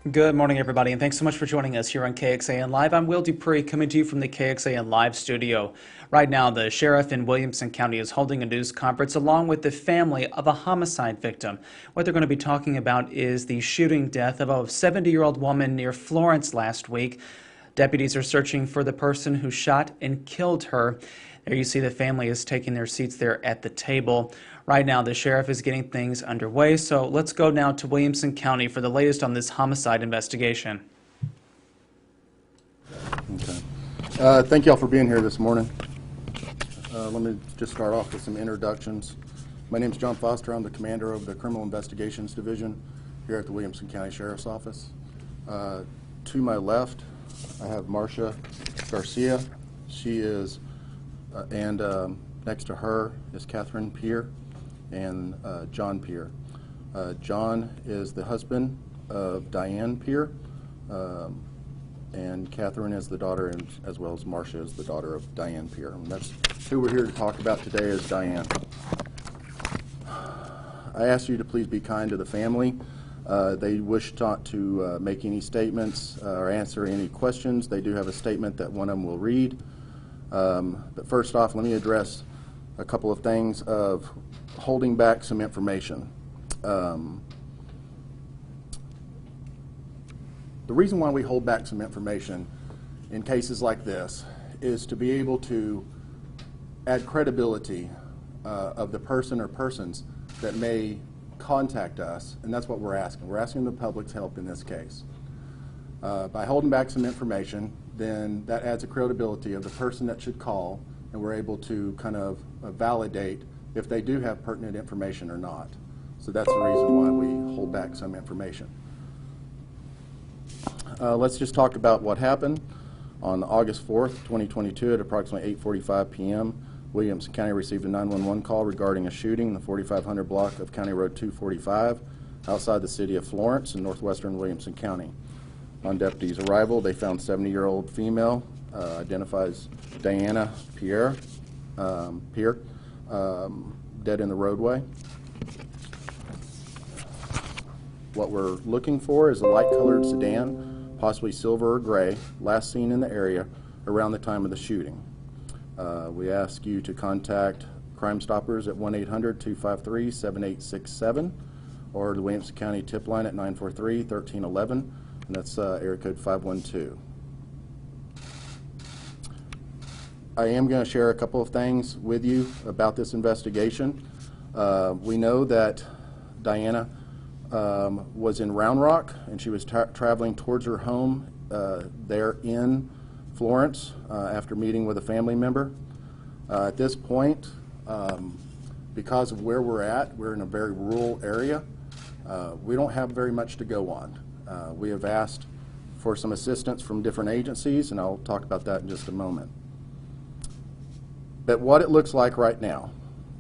Good morning, everybody, and thanks so much for joining us here on KXAN Live. I'm Will Dupree, coming to you from the KXAN Live studio. Right now, the sheriff in Williamson County is holding a news conference along with the family of a homicide victim. What they're going to be talking about is the shooting death of a 70-year-old woman near Florence last week. Deputies are searching for the person who shot and killed her. There you see the family is taking their seats there at the table. Right now, the sheriff is getting things underway, so let's go now to Williamson County for the latest on this homicide investigation. Okay. Thank you all for being here this morning. Let me just start off with some introductions. My name is John Foster. I'm the commander of the Criminal Investigations Division here at the Williamson County Sheriff's Office. To my left, I have Marcia Garcia. She is, next to her is Catherine Peer and John Peer. John is the husband of Diane Peer, and Catherine is the daughter, as well as Marcia is the daughter of Diane Peer. And that's who we're here to talk about today, is Diane. I ask you to please be kind to the family. They wish not to make any statements or answer any questions. They do have a statement that one of them will read. But first off, let me address a couple of things of holding back some information. The reason why we hold back some information in cases like this is to be able to add credibility of the person or persons that may contact us, and that's what we're asking. We're asking the public's help in this case. By holding back some information, then that adds a credibility of the person that should call, and we're able to kind of validate if they do have pertinent information or not. So that's the reason why we hold back some information. Let's just talk about what happened. On August 4th, 2022 at approximately 8:45 p.m., Williamson County received a 911 call regarding a shooting in the 4500 block of County Road 245 outside the city of Florence in northwestern Williamson County. On deputies' arrival, they found 70-year-old female, identifies Diana Peer, dead in the roadway. What we're looking for is a light-colored sedan, possibly silver or gray, last seen in the area around the time of the shooting. We ask you to contact Crime Stoppers at 1-800-253-7867 or the Williamson County tip line at 943-1311, and that's area code 512. I am going to share a couple of things with you about this investigation. We know that Diana was in Round Rock, and she was traveling towards her home there in Florence after meeting with a family member. At this point, because of where we're in a very rural area. We don't have very much to go on. We have asked for some assistance from different agencies, and I'll talk about that in just a moment. But what it looks like right now,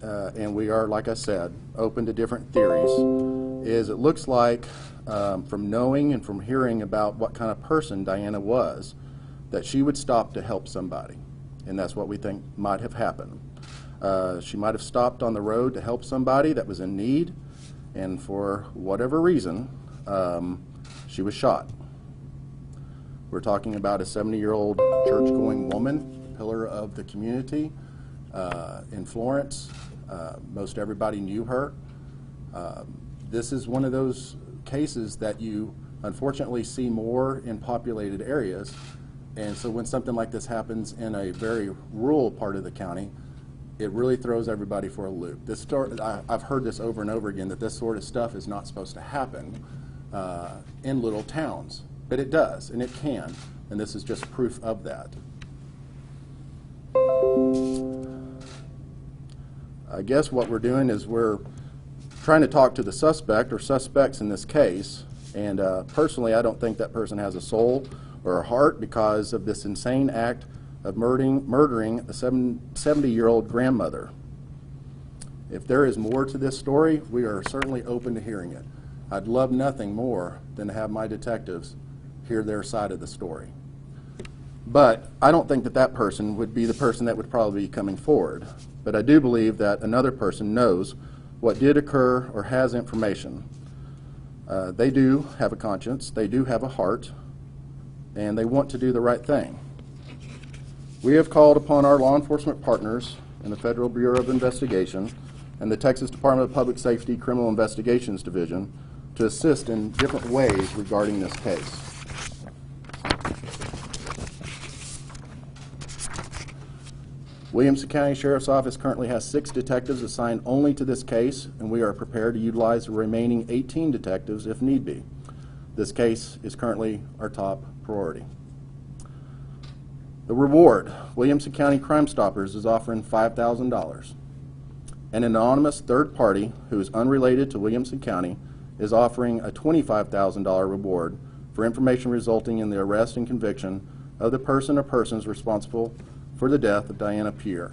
and we are, like I said, open to different theories, is it looks like from knowing and from hearing about what kind of person Diana was, that she would stop to help somebody, and that's what we think might have happened. She might have stopped on the road to help somebody that was in need, and for whatever reason, she was shot. We're talking about a 70-year-old church-going woman, pillar of the community in Florence. Most everybody knew her. This is one of those cases that you unfortunately see more in populated areas, and so when something like this happens in a very rural part of the county, it really throws everybody for a loop. This story, I've heard this over and over again, that this sort of stuff is not supposed to happen in little towns, but it does, and it can, and this is just proof of that. I guess what we're doing is we're trying to talk to the suspect or suspects in this case, and personally I don't think that person has a soul or a heart because of this insane act of murdering a 70-year-old grandmother. If there is more to this story, we are certainly open to hearing it. I'd love nothing more than to have my detectives hear their side of the story. But I don't think that that person would be the person that would probably be coming forward. But I do believe that another person knows what did occur or has information. They do have a conscience, they do have a heart, and they want to do the right thing. We have called upon our law enforcement partners in the Federal Bureau of Investigation and the Texas Department of Public Safety Criminal Investigations Division to assist in different ways regarding this case. Williamson County Sheriff's Office currently has 6 detectives assigned only to this case, and we are prepared to utilize the remaining 18 detectives if need be. This case is currently our top priority. The reward, Williamson County Crime Stoppers is offering $5,000. An anonymous third party who is unrelated to Williamson County is offering a $25,000 reward for information resulting in the arrest and conviction of the person or persons responsible for the death of Diana Peer.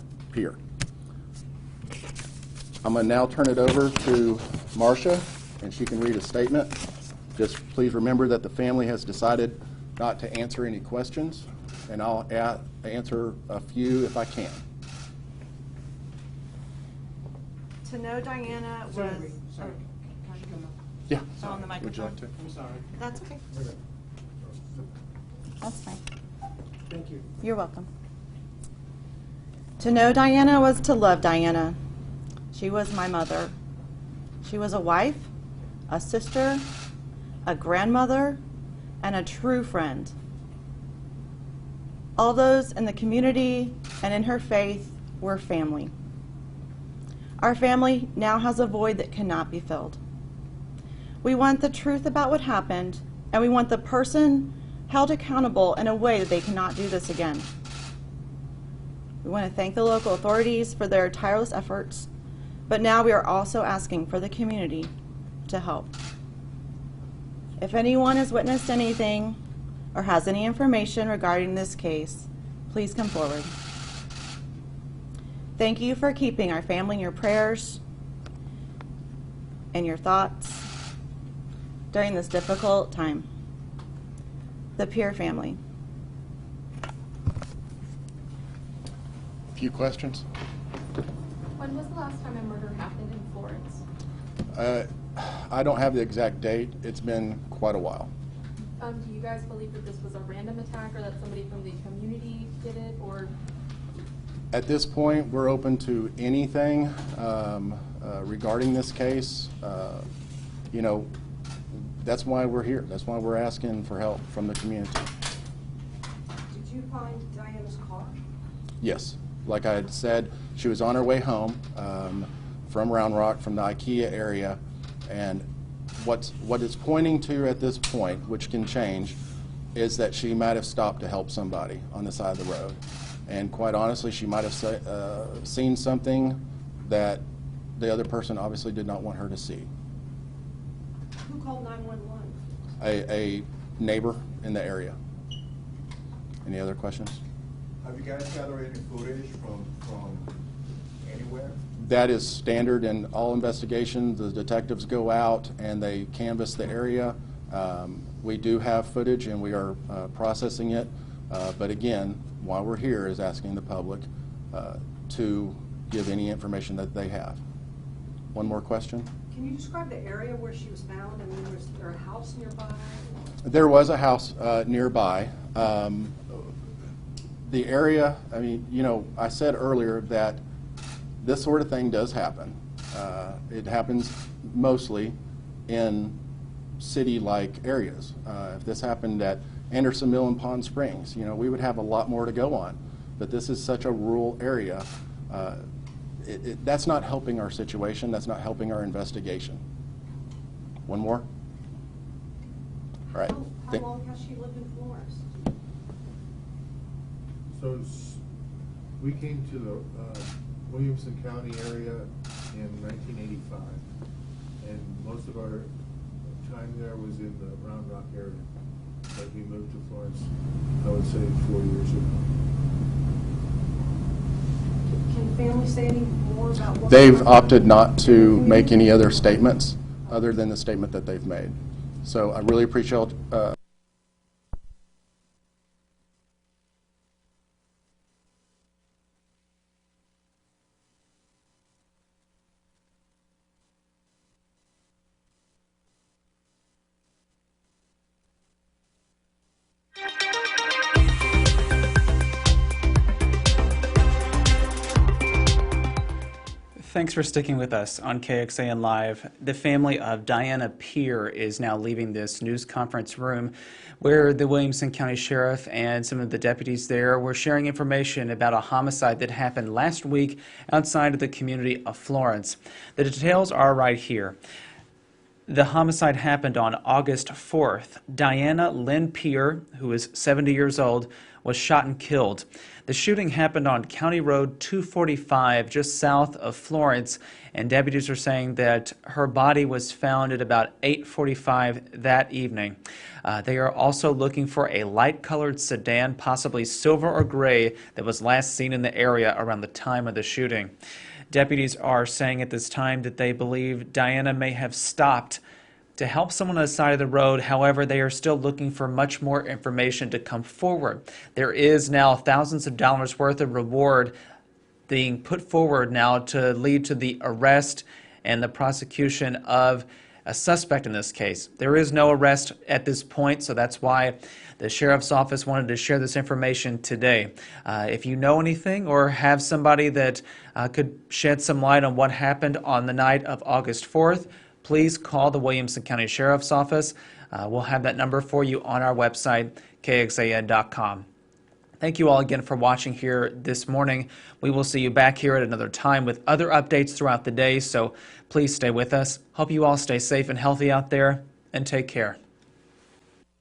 I'm going to now turn it over to Marcia, and she can read a statement. Just please remember that the family has decided not to answer any questions, and I'll answer a few if I can. To know Diana was... Sorry. Yeah. On the microphone. Would you like to? I'm sorry. That's okay. That's fine. Thank you. You're welcome. To know Diana was to love Diana. She was my mother. She was a wife, a sister, a grandmother, and a true friend. All those in the community and in her faith were family. Our family now has a void that cannot be filled. We want the truth about what happened, and we want the person held accountable in a way that they cannot do this again. We want to thank the local authorities for their tireless efforts, but now we are also asking for the community to help. If anyone has witnessed anything or has any information regarding this case, please come forward. Thank you for keeping our family in your prayers and your thoughts during this difficult time. The Peer family. A few questions? When was the last time a murder happened in Florence? I don't have the exact date. It's been quite a while. Do you guys believe that this was a random attack, or that somebody from the community did it, or? At this point, we're open to anything regarding this case. You know, that's why we're here. That's why we're asking for help from the community. Did you find Diana's car? Yes. Like I had said, she was on her way home from Round Rock, from the IKEA area, and what it's pointing to at this point, which can change, is that she might have stopped to help somebody on the side of the road. And quite honestly, she might have seen something that the other person obviously did not want her to see. Who called 911? A neighbor in the area. Any other questions? Have you guys gathered any footage from anywhere? That is standard in all investigations. The detectives go out and they canvass the area. We do have footage and we are processing it. But again, why we're here is asking the public to give any information that they have. One more question? Can you describe the area where she was found? I mean, was there a house nearby? There was a house nearby. The area, I mean, you know, I said earlier that this sort of thing does happen. It happens mostly in city-like areas. If this happened at Anderson Mill and Pond Springs, you know, we would have a lot more to go on. But this is such a rural area. That's not helping our situation. That's not helping our investigation. One more? All right. How long has she lived in Florence? So we came to the Williamson County area in 1985, and most of our time there was in the Round Rock area. But we moved to Florence, I would say 4 years ago. Can family say any more about what... They've opted not to make any other statements other than the statement that they've made. So I really appreciate Thanks for sticking with us on KXAN Live. The family of Diana Peer is now leaving this news conference room where the Williamson County Sheriff and some of the deputies there were sharing information about a homicide that happened last week outside of the community of Florence. The details are right here. The homicide happened on August 4th. Diana Lynn Peer, who is 70 years old, was shot and killed. The shooting happened on County Road 245, just south of Florence, and deputies are saying that her body was found at about 8:45 that evening. They are also looking for a light-colored sedan, possibly silver or gray, that was last seen in the area around the time of the shooting. Deputies are saying at this time that they believe Diana may have stopped to help someone on the side of the road. However, they are still looking for much more information to come forward. There is now thousands of dollars worth of reward being put forward now to lead to the arrest and the prosecution of a suspect in this case. There is no arrest at this point, so that's why the sheriff's office wanted to share this information today. If you know anything or have somebody that could shed some light on what happened on the night of August 4th, please call the Williamson County Sheriff's Office. We'll have that number for you on our website, kxan.com. Thank you all again for watching here this morning. We will see you back here at another time with other updates throughout the day, so please stay with us. Hope you all stay safe and healthy out there, and take care.